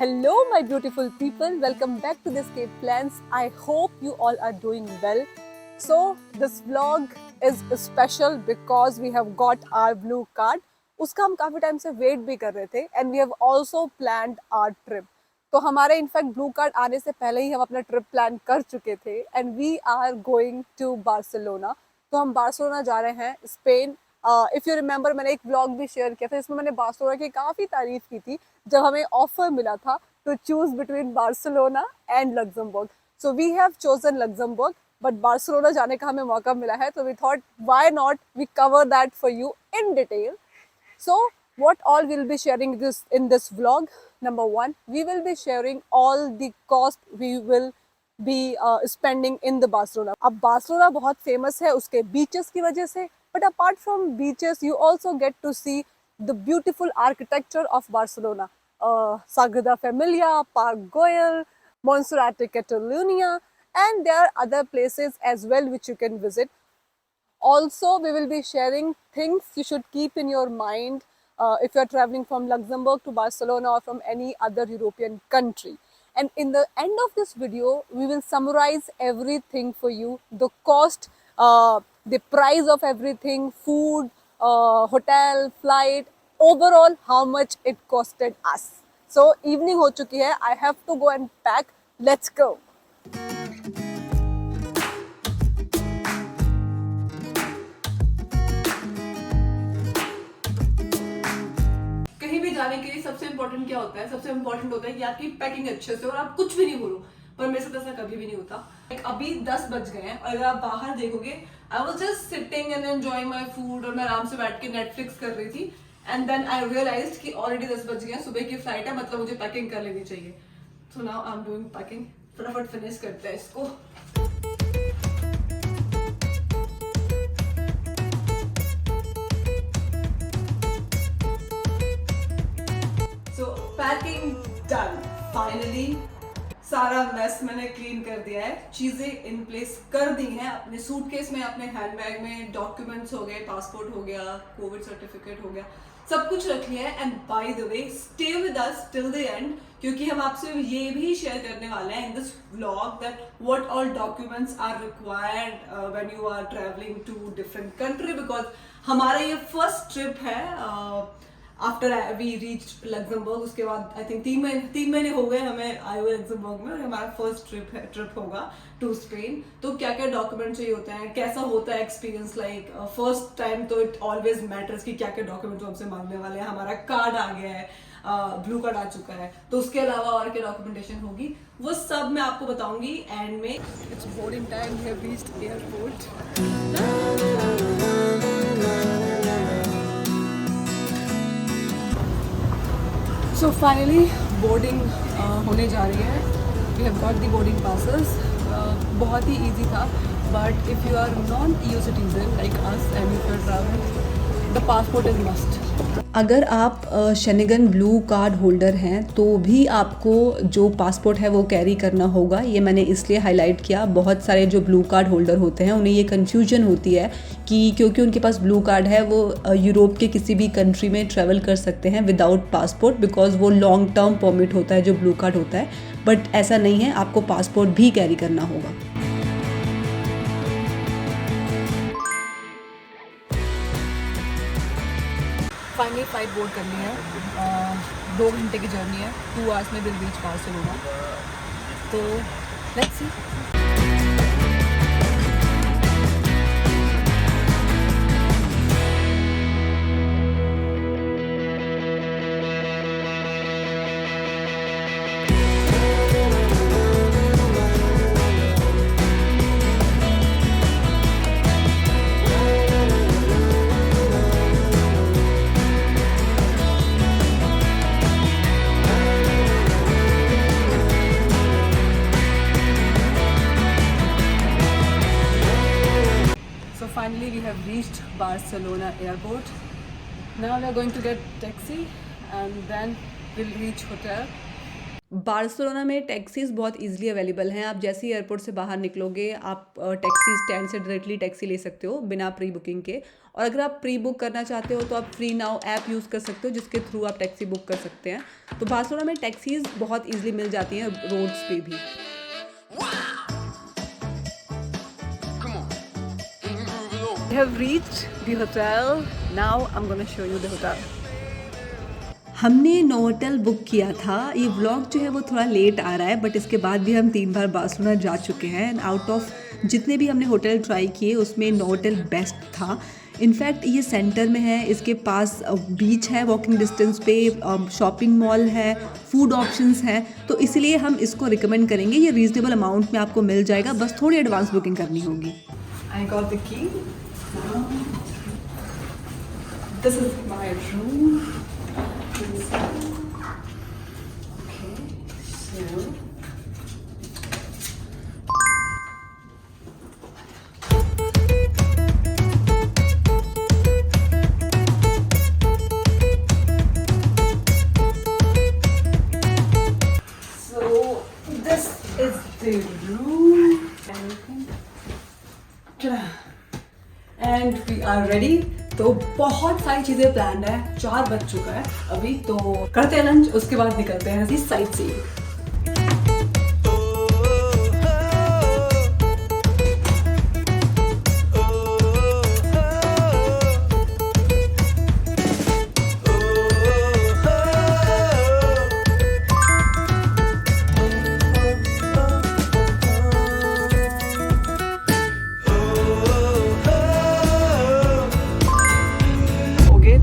Hello, my beautiful people. Welcome back to the Escape Plans. I hope you all are doing well. So, this vlog is special because we have got our blue card. उसका हम काफ़ी time से wait भी कर रहे थे and we have also planned our trip. तो हमारे इनफैक्ट ब्लू कार्ड आने से पहले ही हम अपना ट्रिप प्लान कर चुके थे and we are going to Barcelona. तो हम बार्सिलोना जा रहे हैं, स्पेन. इफ़ यू रिमेंबर, मैंने एक व्लॉग भी शेयर किया था जिसमें मैंने बार्सिलोना की काफ़ी तारीफ की थी जब हमें ऑफर मिला था to choose between Barcelona and Luxembourg. So we have chosen Luxembourg, but Barcelona जाने का हमें मौका मिला है, तो we thought why not we cover that for you in detail. So what all we'll be sharing this in this vlog? Number one, we will be sharing all the cost we will be spending in the Barcelona. अब Barcelona बहुत famous है उसके beaches की वजह से, but apart from beaches you also get to see the beautiful architecture of Barcelona. Sagrada Familia, Park Güell, Montserrat Catalunya, and there are other places as well which you can visit. Also, we will be sharing things you should keep in your mind if you are traveling from Luxembourg to Barcelona or from any other European country. And in the end of this video, we will summarize everything for you: the cost, the price of everything, food, hotel, flight, overall how much it costed us. So evening हो चुकी है. I have to go and pack. Let's go. कहीं भी जाने के लिए सबसे important क्या होता है? सबसे इम्पोर्टेंट होता है कि आपकी पैकिंग अच्छे से और आप कुछ भी नहीं भूलो. पर मेरे साथ ऐसा कभी भी नहीं होता. अभी 10 बज गए हैं और अगर आप बाहर देखोगे, I was just sitting and enjoying my food और मैं आराम से बैठ के नेटफ्लिक्स कर रही थी. एंड देन आई रियलाइज्ड कि ऑलरेडी 10 बज गए हैं, सुबह की फ्लाइट है, मतलब मुझे पैकिंग कर लेनी चाहिए. So now I am doing packing. फटाफट फिनिश करते हैं इसको. Packing done finally. सारा मेस मैंने क्लीन कर दिया है, चीजें इन प्लेस कर दी हैं. अपने सूटकेस में, अपने हैंडबैग में डॉक्यूमेंट्स हो गए, पासपोर्ट हो गया, कोविड सर्टिफिकेट हो गया, सब कुछ रख लिया है. And by the way, stay with us till the end, क्योंकि हम आपसे ये भी शेयर करने वाले हैं in this vlog that what all documents are required when you are travelling to different country. Because हमारा ये फर्स्ट ट्रिप है आफ्टर वी रीच लग्जमबर्ग. उसके बाद आई थिंक 3 महीने हो गए हमें आए हुए लग्जमबर्ग में, और हमारा फर्स्ट ट्रिप होगा टू स्पेन. तो क्या क्या डॉक्यूमेंट चाहिए होते हैं, कैसा होता है एक्सपीरियंस लाइक फर्स्ट टाइम, तो इट ऑलवेज मैटर्स कि क्या क्या डॉक्यूमेंट हमसे मांगने वाले हैं. हमारा कार्ड आ गया है, ब्लू कार्ड आ चुका है, तो उसके अलावा और क्या डॉक्यूमेंटेशन होगी वो सब मैं आपको बताऊंगी एंड में. It's boarding time. We have reached airport. So finally boarding होने जा रही है. We have got the boarding passes. बहुत ही easy था, but if you are non-EU citizen like us and if you are traveling, the passport is must. अगर आप Schengen blue card holder हैं तो भी आपको जो पासपोर्ट है वो कैरी करना होगा. ये मैंने इसलिए हाईलाइट किया. बहुत सारे जो ब्लू कार्ड होल्डर होते हैं उन्हें ये कन्फ्यूजन होती है कि क्योंकि उनके पास ब्लू कार्ड है वो यूरोप के किसी भी कंट्री में ट्रैवल कर सकते हैं विदाउट पासपोर्ट, बिकॉज वो लॉन्ग टर्म परमिट होता है जो ब्लू कार्ड होता है. बट ऐसा नहीं है, आपको पासपोर्ट भी कैरी करना होगा. फाइनली फ्लाइट बोर्ड करनी है. 2 घंटे की जर्नी है. 2 आवर्स में विल रीच बार्सिलोना. तो let's see. Finally, we have reached Barcelona airport. Now we are going to get taxi and then we'll reach hotel. Barcelona में टैक्सीज़ बहुत इजीली अवेलेबल हैं। आप जैसे ही एयरपोर्ट से बाहर निकलोगे आप टैक्सी स्टैंड से डायरेक्टली टैक्सी ले सकते हो बिना प्री बुकिंग के। और अगर आप प्री बुक करना चाहते हो तो आप फ्री नाउ ऐप यूज़ कर सकते हो जिसके थ्रू आप टैक्सी बुक कर सकते हैं। तो बार्सिलोना में टैक्सीज़ बहुत इजीली मिल जाती हैं रोड्स पे भी। We have reached the hotel. Now I'm going to show you the hotel. हमने नोवोटेल बुक किया था। ये व्लॉग जो है वो थोड़ा लेट आ रहा है बट इसके बाद भी हम 3 बार बार्सिलोना जा चुके हैं एंड आउट ऑफ जितने भी हमने होटल ट्राई किए उसमें नोवोटेल बेस्ट था। इनफैक्ट ये सेंटर में है, इसके पास बीच है वॉकिंग डिस्टेंस पे, शॉपिंग मॉल है, फूड ऑप्शंस हैं, तो इसलिए हम इसको रिकमेंड करेंगे। ये रीजनेबल अमाउंट में आपको मिल जाएगा, बस थोड़ी एडवांस बुकिंग करनी होगी। I got the key. This is my room. Okay, so this is the room. And we are ready. तो बहुत सारी चीज़ें प्लान है, 4 बज चुका है अभी, तो करते हैं लंच, उसके बाद निकलते हैं साइट सीइंग।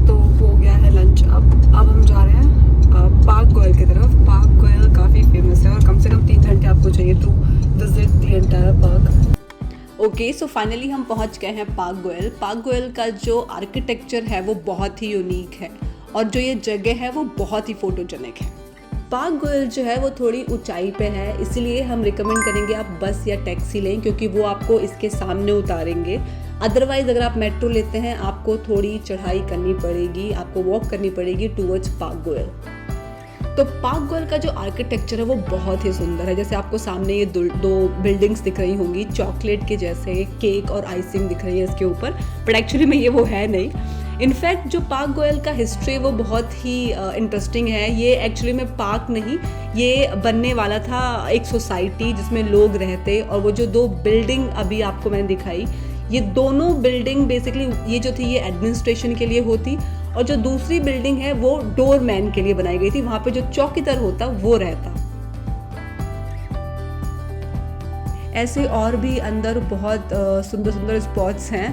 तो हो गया है लंच। अब हम जा रहे हैं पार्क गोयल की तरफ। पार्क गोयल काफ़ी फेमस है और कम से कम 3 घंटे आपको चाहिए to visit the entire park. Okay, so finally हम पहुंच गए हैं पार्क गोयल। पार्क गोयल का जो आर्किटेक्चर है वो बहुत ही यूनिक है और जो ये जगह है वो बहुत ही फोटोजेनिक है। पार्क गोयल जो है वो थोड़ी ऊंचाई पे है, इसलिए हम रिकमेंड करेंगे आप बस या टैक्सी लें क्योंकि वो आपको इसके सामने उतारेंगे। अदरवाइज़ अगर आप मेट्रो लेते हैं आपको थोड़ी चढ़ाई करनी पड़ेगी, आपको वॉक करनी पड़ेगी टूवर्ड्स पार्क गोयल। तो पार्क गोयल का जो आर्किटेक्चर है वो बहुत ही सुंदर है। जैसे आपको सामने ये दो बिल्डिंग्स दिख रही होंगी चॉकलेट के जैसे, केक और आइसिंग दिख रही है इसके ऊपर, बट एक्चुअली में ये वो है नहीं। इनफैक्ट जो पार्क गोयल का हिस्ट्री वो बहुत ही इंटरेस्टिंग है। ये एक्चुअली में पार्क नहीं, ये बनने वाला था एक सोसाइटी जिसमें लोग रहते, और वो जो 2 बिल्डिंग अभी आपको मैंने दिखाई, ये दोनों बिल्डिंग बेसिकली ये जो थी ये एडमिनिस्ट्रेशन के लिए होती, और जो दूसरी बिल्डिंग है वो डोरमैन के लिए बनाई गई थी। वहाँ पे जो चौकीदार होता वो रहता। ऐसे और भी अंदर बहुत सुंदर सुंदर स्पॉट्स हैं।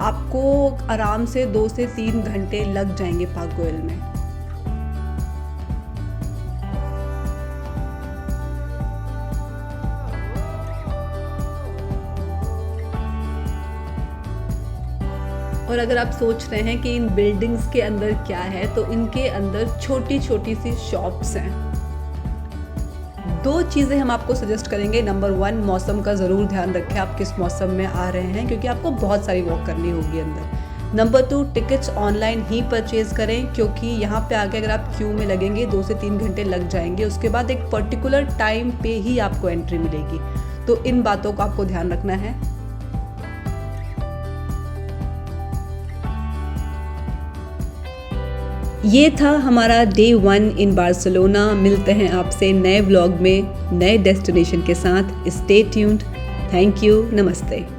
आपको आराम से 2 से 3 घंटे लग जाएंगे पार्क गोयल में। और अगर आप सोच रहे हैं कि इन बिल्डिंग्स के अंदर क्या है, तो इनके अंदर छोटी छोटी सी शॉप्स हैं। 2 चीज़ें हम आपको सजेस्ट करेंगे। नंबर 1, मौसम का ज़रूर ध्यान रखें, आप किस मौसम में आ रहे हैं क्योंकि आपको बहुत सारी वॉक करनी होगी अंदर। नंबर 2, टिकट्स ऑनलाइन ही परचेज़ करें क्योंकि यहाँ पे आके अगर आप क्यू में लगेंगे 2 से 3 घंटे लग जाएंगे। उसके बाद एक पर्टिकुलर टाइम पे ही आपको एंट्री मिलेगी, तो इन बातों का आपको ध्यान रखना है। ये था हमारा डे 1 इन बार्सिलोना। मिलते हैं आपसे नए व्लॉग में नए डेस्टिनेशन के साथ। Stay tuned. Thank you. नमस्ते।